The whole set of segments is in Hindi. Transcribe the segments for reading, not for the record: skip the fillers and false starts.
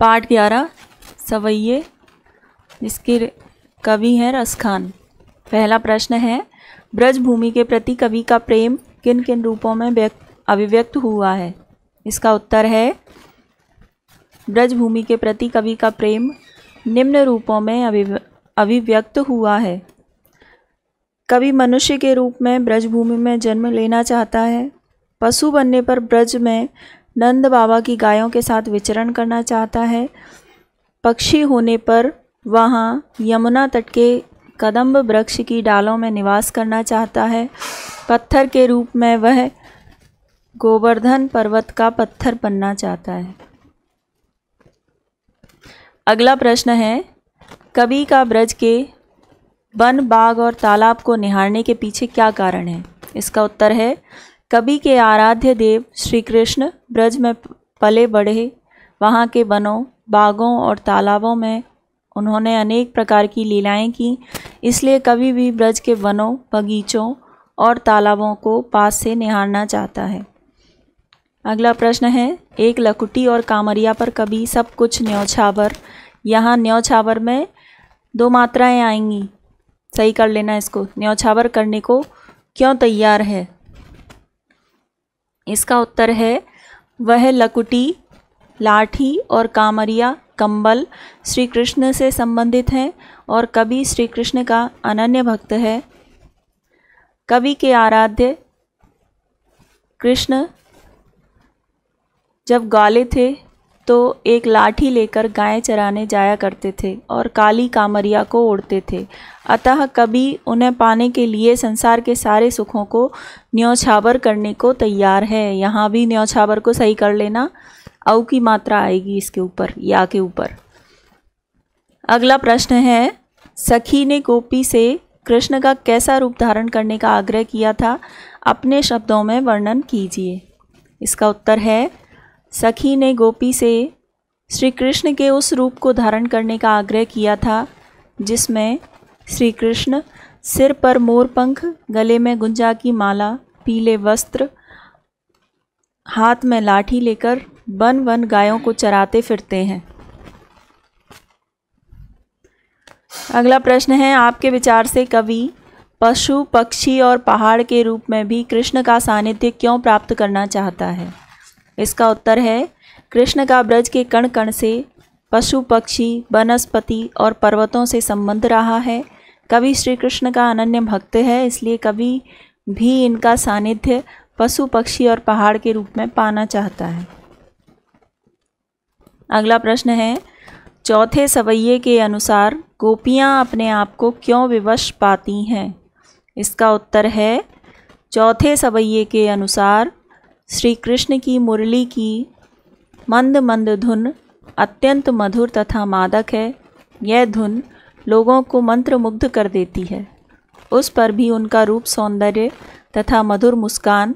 पाठ 11 सवैये, जिसके कवि हैं रसखान। पहला प्रश्न है, ब्रज भूमि के प्रति कवि का प्रेम किन किन रूपों में अभिव्यक्त हुआ है। इसका उत्तर है, ब्रज भूमि के प्रति कवि का प्रेम निम्न रूपों में अभिव्यक्त हुआ है। कवि मनुष्य के रूप में ब्रज भूमि में जन्म लेना चाहता है। पशु बनने पर ब्रज में नंद बाबा की गायों के साथ विचरण करना चाहता है। पक्षी होने पर वहाँ यमुना तट के कदम्ब वृक्ष की डालों में निवास करना चाहता है। पत्थर के रूप में वह गोवर्धन पर्वत का पत्थर बनना चाहता है। अगला प्रश्न है, कवि का ब्रज के वन, बाग और तालाब को निहारने के पीछे क्या कारण है। इसका उत्तर है, कवि के आराध्य देव श्री कृष्ण ब्रज में पले बढ़े। वहाँ के वनों, बागों और तालाबों में उन्होंने अनेक प्रकार की लीलाएं की, इसलिए कवि भी ब्रज के वनों, बगीचों और तालाबों को पास से निहारना चाहता है। अगला प्रश्न है, एक लकुटी और कामरिया पर कवि सब कुछ न्यौछावर। यहाँ न्यौछावर में दो मात्राएं आएंगी, सही कर लेना इसको। न्यौछावर करने को क्यों तैयार है। इसका उत्तर है, वह लकुटी, लाठी और कामरिया, कंबल श्री कृष्ण से संबंधित हैं और कवि श्री कृष्ण का अनन्य भक्त है। कवि के आराध्य कृष्ण जब ग्वाले थे तो एक लाठी लेकर गाय चराने जाया करते थे और काली कामरिया को ओढ़ते थे। अतः कवि उन्हें पाने के लिए संसार के सारे सुखों को न्यौछावर करने को तैयार है। यहाँ भी न्यौछावर को सही कर लेना, औ की मात्रा आएगी इसके ऊपर, या के ऊपर। अगला प्रश्न है, सखी ने गोपी से कृष्ण का कैसा रूप धारण करने का आग्रह किया था, अपने शब्दों में वर्णन कीजिए। इसका उत्तर है, सखी ने गोपी से श्री कृष्ण के उस रूप को धारण करने का आग्रह किया था जिसमें श्री कृष्ण सिर पर मोर पंख, गले में गुंजा की माला, पीले वस्त्र, हाथ में लाठी लेकर वन वन गायों को चराते फिरते हैं। अगला प्रश्न है, आपके विचार से कवि पशु, पक्षी और पहाड़ के रूप में भी कृष्ण का सानिध्य क्यों प्राप्त करना चाहता है। इसका उत्तर है, कृष्ण का ब्रज के कण कण से पशु, पक्षी, वनस्पति और पर्वतों से संबंध रहा है। कवि श्री कृष्ण का अनन्य भक्त है, इसलिए कवि भी इनका सानिध्य पशु, पक्षी और पहाड़ के रूप में पाना चाहता है। अगला प्रश्न है, चौथे सवैये के अनुसार गोपियाँ अपने आप को क्यों विवश पाती हैं। इसका उत्तर है, चौथे सवैये के अनुसार श्री कृष्ण की मुरली की मंद मंद धुन अत्यंत मधुर तथा मादक है। यह धुन लोगों को मंत्रमुग्ध कर देती है। उस पर भी उनका रूप, सौंदर्य तथा मधुर मुस्कान,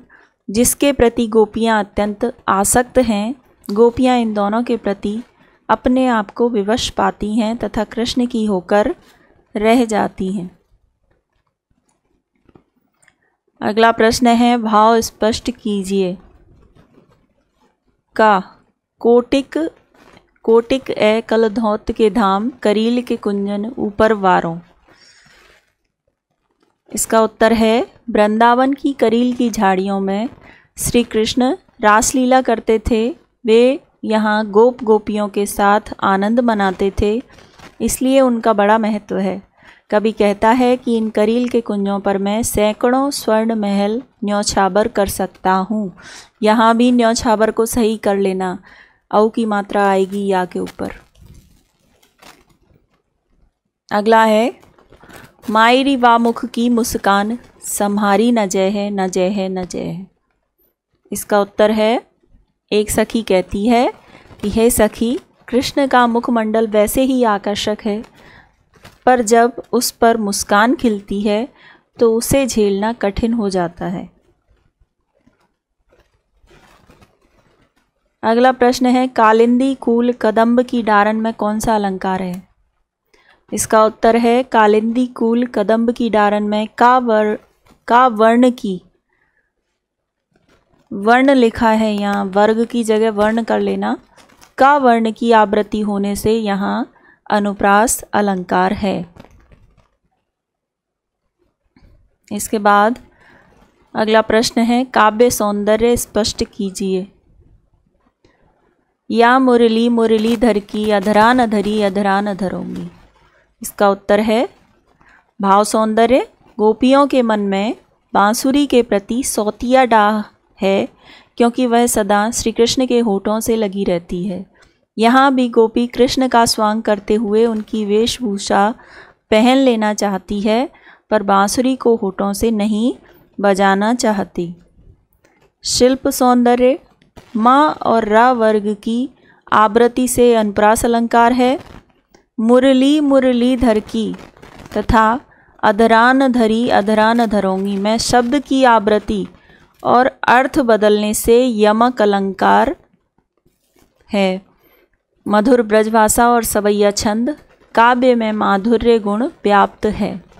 जिसके प्रति गोपियाँ अत्यंत आसक्त हैं। गोपियाँ इन दोनों के प्रति अपने आप को विवश पाती हैं तथा कृष्ण की होकर रह जाती हैं। अगला प्रश्न है, भाव स्पष्ट कीजिए। का कोटिक कोटिक ए कलधौत के धाम, करील के कुंजन ऊपर वारों। इसका उत्तर है, वृंदावन की करील की झाड़ियों में श्री कृष्ण रासलीला करते थे। वे यहाँ गोप गोपियों के साथ आनंद मनाते थे, इसलिए उनका बड़ा महत्व है। कवि कहता है कि इन करील के कुंजों पर मैं सैकड़ों स्वर्ण महल न्यौछावर कर सकता हूँ। यहाँ भी न्यौछावर को सही कर लेना, औ की मात्रा आएगी या के ऊपर। अगला है, मायरी वा मुख की मुस्कान, सम्हारी न जय है, न जय है, न जय है। इसका उत्तर है, एक सखी कहती है कि हे सखी, कृष्ण का मुखमंडल वैसे ही आकर्षक है, पर जब उस पर मुस्कान खिलती है तो उसे झेलना कठिन हो जाता है। अगला प्रश्न है, कालिंदी कूल कदम्ब की डारन में कौन सा अलंकार है। इसका उत्तर है, कालिंदी कूल कदम्ब की डारन में का वर्ण की, वर्ण लिखा है यहाँ, वर्ग की जगह वर्ण कर लेना, का वर्ण की आवृत्ति होने से यहाँ अनुप्रास अलंकार है। इसके बाद अगला प्रश्न है, काव्य सौंदर्य स्पष्ट कीजिए। या मुरली मुरलीधर की अधरा न धरी अधरा न धरूंगी। इसका उत्तर है भाव सौंदर्य। गोपियों के मन में बांसुरी के प्रति सौतिया डाह है, क्योंकि वह सदा श्री कृष्ण के होठों से लगी रहती है। यहाँ भी गोपी कृष्ण का स्वांग करते हुए उनकी वेशभूषा पहन लेना चाहती है, पर बांसुरी को होठों से नहीं बजाना चाहती। शिल्प सौंदर्य। माँ और रा वर्ग की आवृत्ति से अनुप्रास अलंकार है। मुरली मुरलीधर की तथा अधरान धरी अधरान धरोंगी में शब्द की आवृत्ति और अर्थ बदलने से यमक अलंकार है। मधुर ब्रजभाषा और सवैया छंद। काव्य में माधुर्य गुण व्याप्त है।